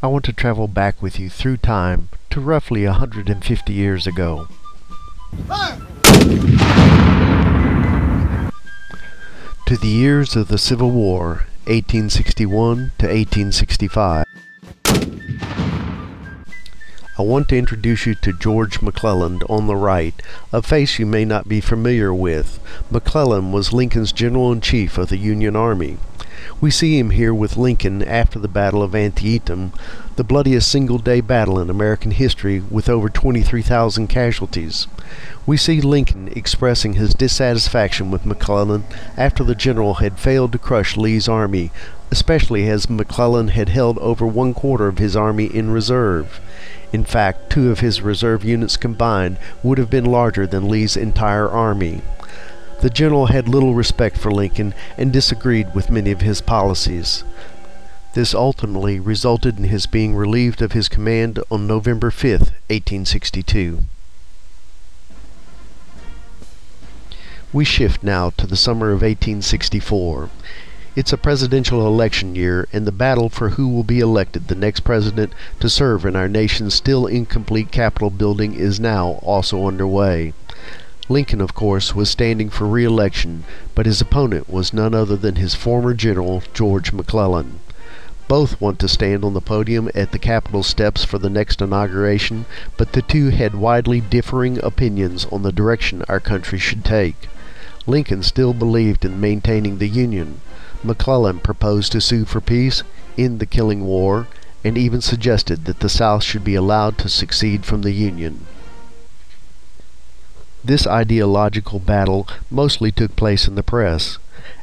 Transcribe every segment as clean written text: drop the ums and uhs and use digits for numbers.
I want to travel back with you through time to roughly 150 years ago. To the years of the Civil War, 1861 to 1865. I want to introduce you to George McClellan on the right, a face you may not be familiar with. McClellan was Lincoln's General-in-Chief of the Union Army. We see him here with Lincoln after the Battle of Antietam, the bloodiest single-day battle in American history with over 23,000 casualties. We see Lincoln expressing his dissatisfaction with McClellan after the general had failed to crush Lee's army, especially as McClellan had held over 1/4 of his army in reserve. In fact, 2 of his reserve units combined would have been larger than Lee's entire army. The general had little respect for Lincoln and disagreed with many of his policies. This ultimately resulted in his being relieved of his command on November 5, 1862. We shift now to the summer of 1864. It's a presidential election year, and the battle for who will be elected the next president to serve in our nation's still incomplete Capitol building is now also underway. Lincoln, of course, was standing for re-election, but his opponent was none other than his former general, George McClellan. Both want to stand on the podium at the Capitol steps for the next inauguration, but the two had widely differing opinions on the direction our country should take. Lincoln still believed in maintaining the Union. McClellan proposed to sue for peace, end the killing war, and even suggested that the South should be allowed to secede from the Union. This ideological battle mostly took place in the press.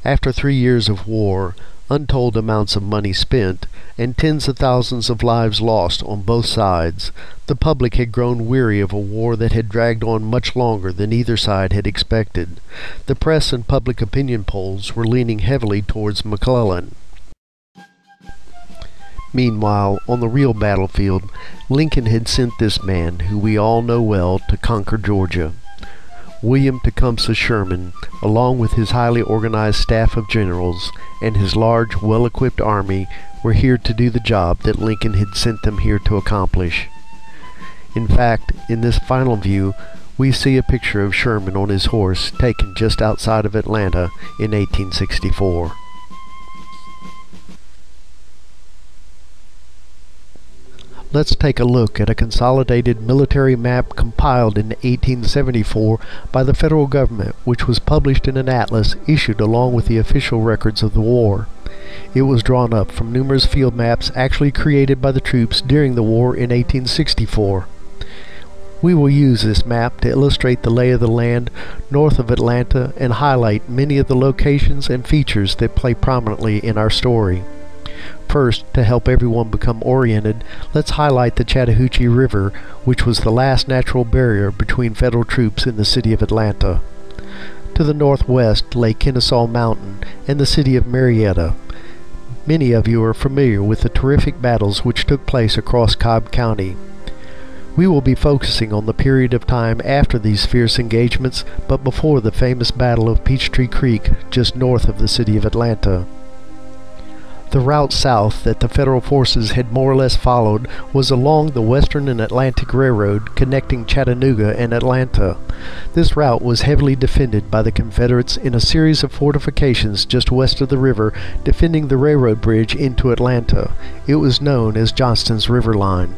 After 3 years of war, untold amounts of money spent, and tens of thousands of lives lost on both sides, the public had grown weary of a war that had dragged on much longer than either side had expected. The press and public opinion polls were leaning heavily towards McClellan. Meanwhile, on the real battlefield, Lincoln had sent this man, who we all know well, to conquer Georgia. William Tecumseh Sherman, along with his highly organized staff of generals and his large, well-equipped army, were here to do the job that Lincoln had sent them here to accomplish. In fact, in this final view, we see a picture of Sherman on his horse taken just outside of Atlanta in 1864. Let's take a look at a consolidated military map compiled in 1874 by the federal government, which was published in an atlas issued along with the official records of the war. It was drawn up from numerous field maps actually created by the troops during the war in 1864. We will use this map to illustrate the lay of the land north of Atlanta and highlight many of the locations and features that play prominently in our story. First, to help everyone become oriented, let's highlight the Chattahoochee River, which was the last natural barrier between federal troops in the city of Atlanta. To the northwest lay Kennesaw Mountain and the city of Marietta. Many of you are familiar with the terrific battles which took place across Cobb County. We will be focusing on the period of time after these fierce engagements, but before the famous Battle of Peachtree Creek, just north of the city of Atlanta. The route south that the federal forces had more or less followed was along the Western and Atlantic Railroad connecting Chattanooga and Atlanta. This route was heavily defended by the Confederates in a series of fortifications just west of the river, defending the railroad bridge into Atlanta. It was known as Johnston's River Line.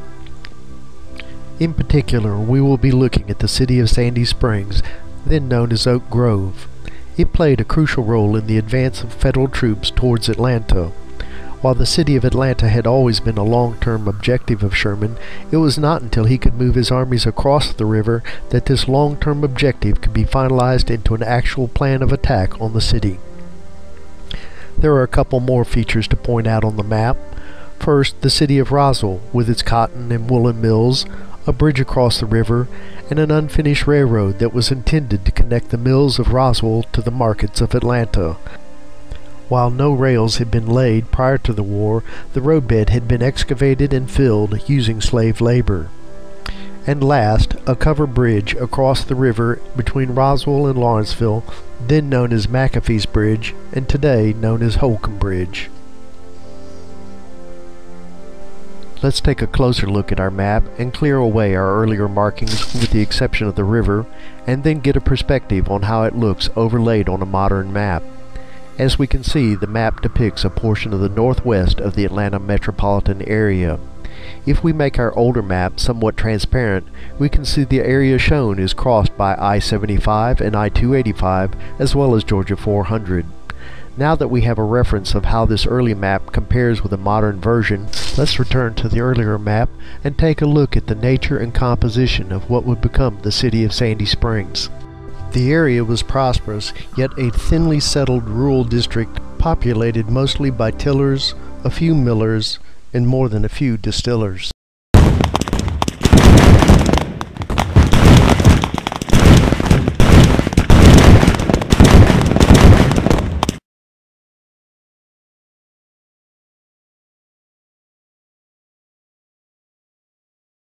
In particular, we will be looking at the city of Sandy Springs, then known as Oak Grove. It played a crucial role in the advance of federal troops towards Atlanta. While the city of Atlanta had always been a long-term objective of Sherman, it was not until he could move his armies across the river that this long-term objective could be finalized into an actual plan of attack on the city. There are a couple more features to point out on the map. First, the city of Roswell, with its cotton and woolen mills, a bridge across the river, and an unfinished railroad that was intended to connect the mills of Roswell to the markets of Atlanta. While no rails had been laid prior to the war, the roadbed had been excavated and filled using slave labor. And last, a covered bridge across the river between Roswell and Lawrenceville, then known as McAfee's Bridge, and today known as Holcomb Bridge. Let's take a closer look at our map and clear away our earlier markings with the exception of the river, and then get a perspective on how it looks overlaid on a modern map. As we can see, the map depicts a portion of the northwest of the Atlanta metropolitan area. If we make our older map somewhat transparent, we can see the area shown is crossed by I-75 and I-285 as well as Georgia 400. Now that we have a reference of how this early map compares with a modern version, let's return to the earlier map and take a look at the nature and composition of what would become the city of Sandy Springs. The area was prosperous, yet a thinly settled rural district populated mostly by tillers, a few millers, and more than a few distillers.